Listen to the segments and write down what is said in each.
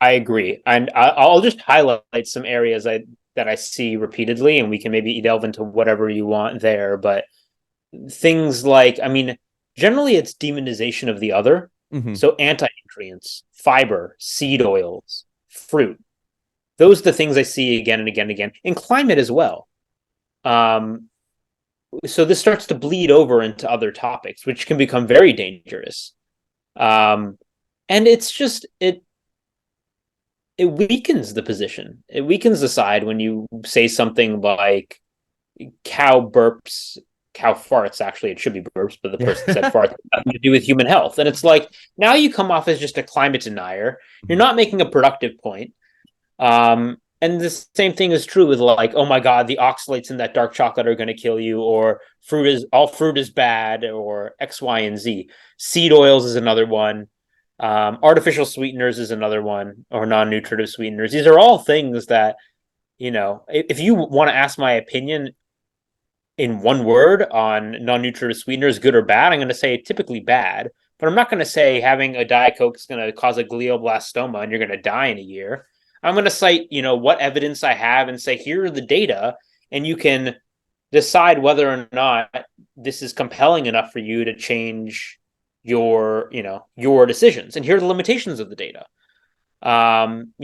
I agree, and I'll just highlight some areas that I see repeatedly, and we can maybe delve into whatever you want there. But things like, I mean, generally it's demonization of the other. Hmm. So anti-nutrients, fiber, seed oils, fruit. Those are the things I see again and again and again. In climate as well. Um, so this starts to bleed over into other topics, which can become very dangerous. Um, and it's just it weakens the position. It weakens the side when you say something like cow burps, cow farts. Actually, it should be burps, but the person said Yeah. farts. Nothing to do with human health. And it's like now you come off as just a climate denier. You're not making a productive point. And the same thing is true with like, oh my god, the oxalates in that dark chocolate are going to kill you, or fruit is bad, or X, Y, and Z. Seed oils is another one. Artificial sweeteners is another one, or non-nutritive sweeteners. These are all things that, if you want to ask my opinion in one word on non-nutritive sweeteners, good or bad, I'm going to say typically bad. But I'm not going to say having a Diet Coke is going to cause a glioblastoma and you're going to die in a year. I'm going to cite, what evidence I have and say, here are the data, and you can decide whether or not this is compelling enough for you to change your decisions. And here are the limitations of the data. And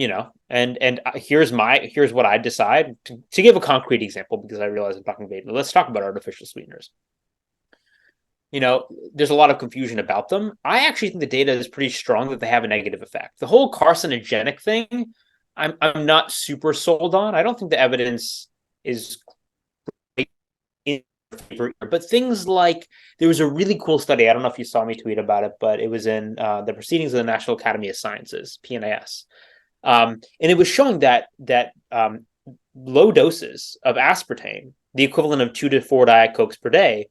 here's what I decide to give a concrete example, because I realize I'm talking vaguely. Let's talk about artificial sweeteners. There's a lot of confusion about them. I actually think the data is pretty strong that they have a negative effect. The whole carcinogenic thing, I'm not super sold on. I don't think the evidence is in favor, but things like there was a really cool study. I don't know if you saw me tweet about it, but it was in the Proceedings of the National Academy of Sciences, PNAS. And it was showing that low doses of aspartame, the equivalent of 2 to 4 Diet Cokes per day,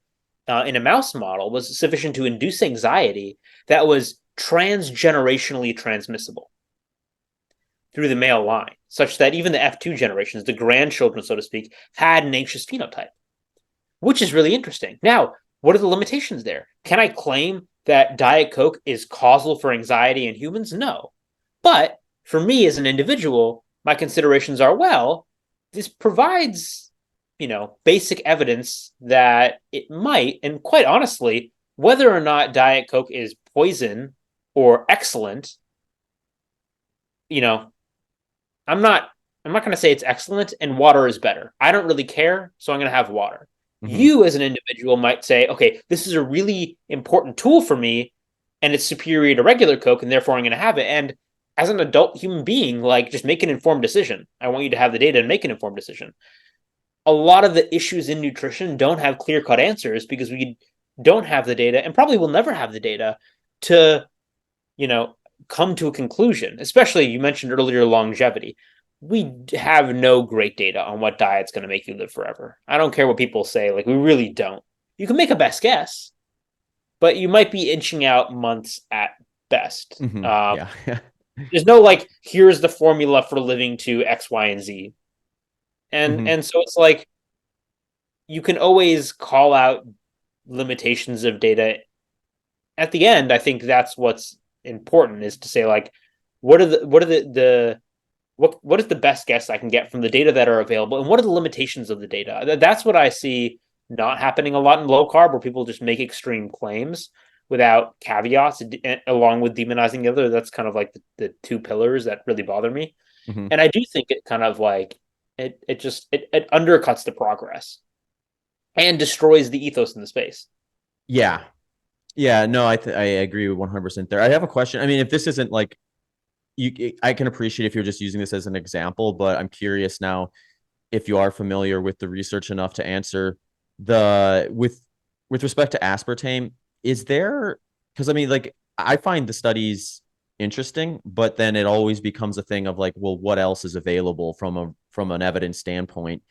in a mouse model was sufficient to induce anxiety that was transgenerationally transmissible through the male line, such that even the F2 generations, the grandchildren, so to speak, had an anxious phenotype, which is really interesting. Now, what are the limitations there? Can I claim that Diet Coke is causal for anxiety in humans? No. But for me as an individual, my considerations are, well, this provides, basic evidence that it might, and quite honestly, whether or not Diet Coke is poison or excellent, you know, I'm not I'm not going to say it's excellent and water is better. I don't really care, so I'm going to have water. Hmm. You as an individual might say, okay, this is a really important tool for me and it's superior to regular Coke and therefore I'm going to have it. And as an adult human being, like just make an informed decision. I want you to have the data and make an informed decision. A lot of the issues in nutrition don't have clear-cut answers because we don't have the data and probably will never have the data to, you know, come to a conclusion. Especially you mentioned earlier longevity. We have no great data on what diet's going to make you live forever. I don't care what people say, like we really don't. You can make a best guess, but you might be inching out months at best. Hmm. Yeah. There's no like here's the formula for living to X, Y, and Z. And Hmm. and so it's like you can always call out limitations of data. At the end, I think that's what's important, is to say like what is the best guess I can get from the data that are available, and what are the limitations of the data. That's what I see not happening a lot in low carb, where people just make extreme claims without caveats, along with demonizing the other. That's kind of like the two pillars that really bother me. Hmm. And I do think it kind of like it undercuts the progress and destroys the ethos in the space. Yeah. Yeah. No, I agree with 100% there. I have a question. I mean, if this isn't like I can appreciate if you're just using this as an example, but I'm curious now if you are familiar with the research enough to answer the with respect to aspartame, is there, because I mean, like I find the studies interesting, but then it always becomes a thing of like, well, what else is available from an evidence standpoint?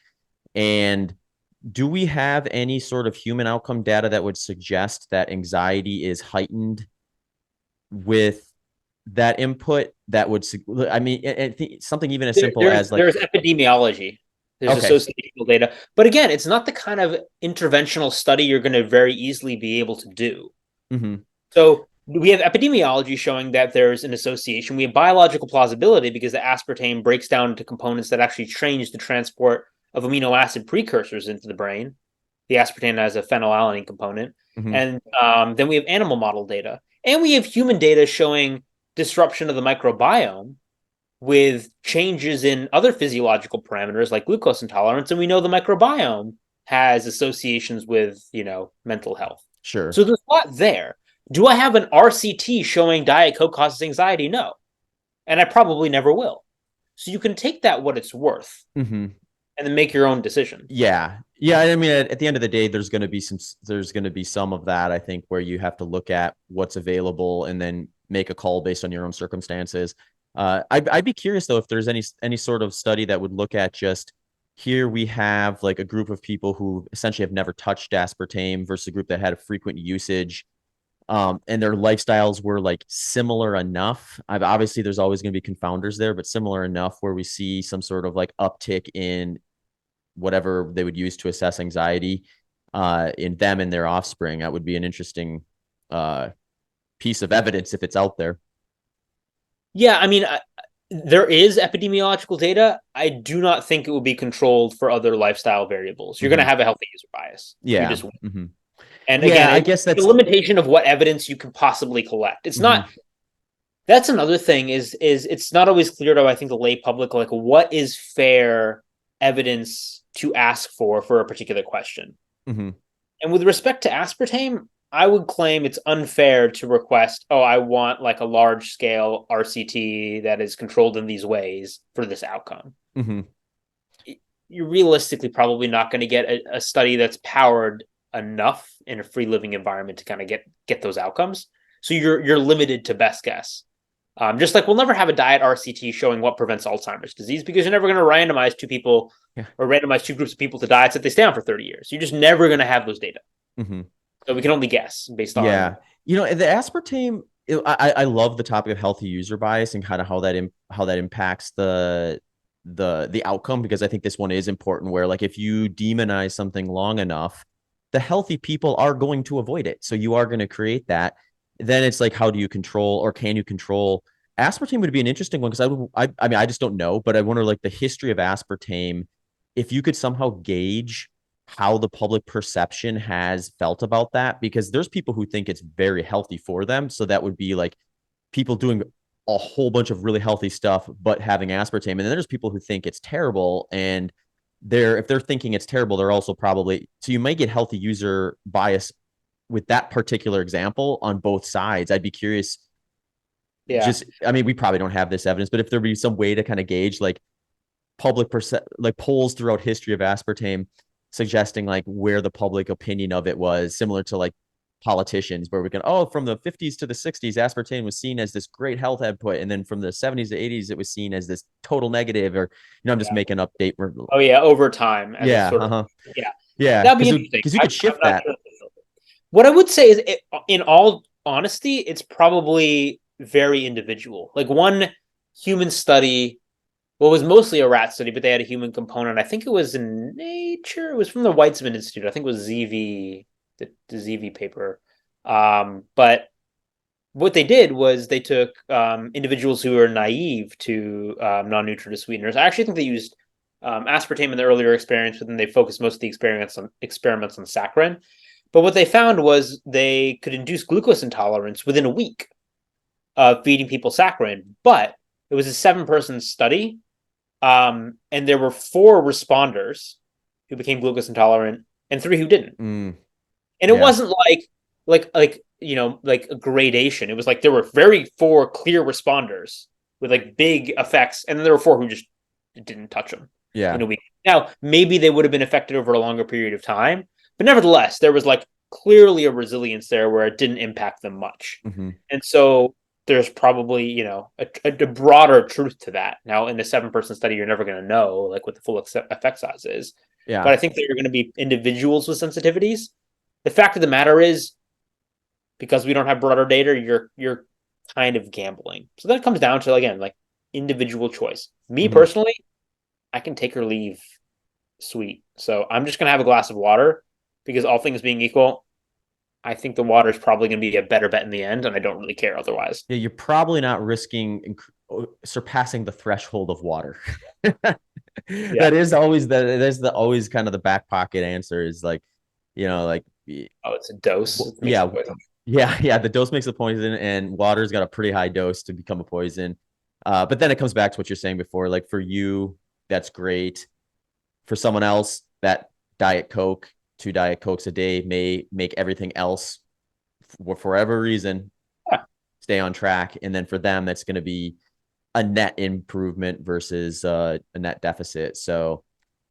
And do we have any sort of human outcome data that would suggest that anxiety is heightened with that input that would, I mean, something even as There, simple there's as like, there's epidemiology, there's okay. associational data, but again, it's not the kind of interventional study you're going to very easily be able to do. Hmm. So we have epidemiology showing that there's an association. We have biological plausibility because the aspartame breaks down into components that actually change the transport of amino acid precursors into the brain. The aspartame has a phenylalanine component. Mm-hmm. And then we have animal model data. And we have human data showing disruption of the microbiome with changes in other physiological parameters like glucose intolerance. And we know the microbiome has associations with, mental health. Sure. So there's a lot there. Do I have an RCT showing Diet Coke causes anxiety? No. And I probably never will. So you can take that what it's worth Mm-hmm. and then make your own decision. Yeah. Yeah. I mean, at the end of the day, there's going to be some of that, I think, where you have to look at what's available and then make a call based on your own circumstances. I'd be curious though, if there's any sort of study that would look at just here we have like a group of people who essentially have never touched aspartame versus a group that had a frequent usage. And their lifestyles were like similar enough. Obviously, there's always going to be confounders there, but similar enough where we see some sort of like uptick in whatever they would use to assess anxiety in them and their offspring. That would be an interesting piece of evidence if it's out there. Yeah, I mean, there is epidemiological data. I do not think it will be controlled for other lifestyle variables. You're going to Mm-hmm. have a healthy user bias. You Yeah. just will. Mm-hmm. And Yeah, again, I it's guess the that's. limitation of what evidence you can possibly collect. It's Mm-hmm. not. That's another thing is it's not always clear to I think the lay public like what is fair evidence to ask for a particular question. Mm-hmm. And with respect to aspartame, I would claim it's unfair to request, oh, I want like a large scale RCT that is controlled in these ways for this outcome. Mm-hmm. You're realistically probably not going to get a study that's powered enough in a free living environment to kind of get those outcomes. So you're limited to best guess. Just like we'll never have a diet RCT showing what prevents Alzheimer's disease because you're never going to randomize two people Yeah. or randomize two groups of people to diets that they stay on for 30 years. You're just never going to have those data. Mm-hmm. So we can only guess based Yeah. on. The aspartame, I love the topic of healthy user bias and kind of how that impacts the outcome, because I think this one is important where like if you demonize something long enough, the healthy people are going to avoid it. So you are going to create that. Then it's like, how do you control, or can you control? Aspartame would be an interesting one because I mean, I just don't know, but I wonder like the history of aspartame, if you could somehow gauge how the public perception has felt about that, because there's people who think it's very healthy for them. So that would be like people doing a whole bunch of really healthy stuff, but having aspartame. And then there's people who think it's terrible. And if they're thinking it's terrible, they're also probably, so you might get healthy user bias with that particular example on both sides. I'd be curious. Yeah. Just, I mean, we probably don't have this evidence, but if there be some way to kind of gauge like like polls throughout history of aspartame suggesting like where the public opinion of it was, similar to like politicians, where we can, from the 50s to the 60s, aspartame was seen as this great health output, and then from the 70s to 80s, it was seen as this total negative, or I'm just Yeah. making an update. Oh yeah, over time as a Yeah, sort of yeah, that'd be interesting. because you could shift I'm not that. sure. What I would say is, in all honesty, it's probably very individual. Like one human study, well, it was mostly a rat study, but they had a human component. I think it was in Nature. It was from the Weizmann Institute. I think it was ZV, the ZV paper. But what they did was they took individuals who were naive to non-nutritive sweeteners. I actually think they used aspartame in the earlier experience, but then they focused most of the experiments on saccharin. But what they found was they could induce glucose intolerance within a week of feeding people saccharin. But it was a 7-person study, and there were 4 responders who became glucose intolerant and 3 who didn't. And it wasn't like a gradation. It was like there were 4 clear responders with like big effects, and then there were 4 who just didn't touch them in a week. Now, maybe they would have been affected over a longer period of time, but nevertheless, there was like clearly a resilience there where it didn't impact them much. Mm-hmm. And so there's probably, a broader truth to that. Now, in a 7-person study, you're never going to know like what the full effect size is. Yeah. But I think there are going to be individuals with sensitivities. The fact of the matter is, because we don't have broader data, you're kind of gambling. So that comes down to, again, like individual choice. Me personally, I can take or leave sweet. So I'm just going to have a glass of water because all things being equal, I think the water is probably going to be a better bet in the end, and I don't really care otherwise. Yeah, you're probably not risking surpassing the threshold of water. Yeah. That is always there's the always kind of the back pocket answer is like, like Oh, it's a dose. It makes yeah, it poison. yeah. The dose makes the poison, and water's got a pretty high dose to become a poison. But then it comes back to what you're saying before. Like for you, that's great. For someone else, that Diet Coke, 2 Diet Cokes a day may make everything else for whatever reason Yeah. stay on track. And then for them, that's going to be a net improvement versus a net deficit. So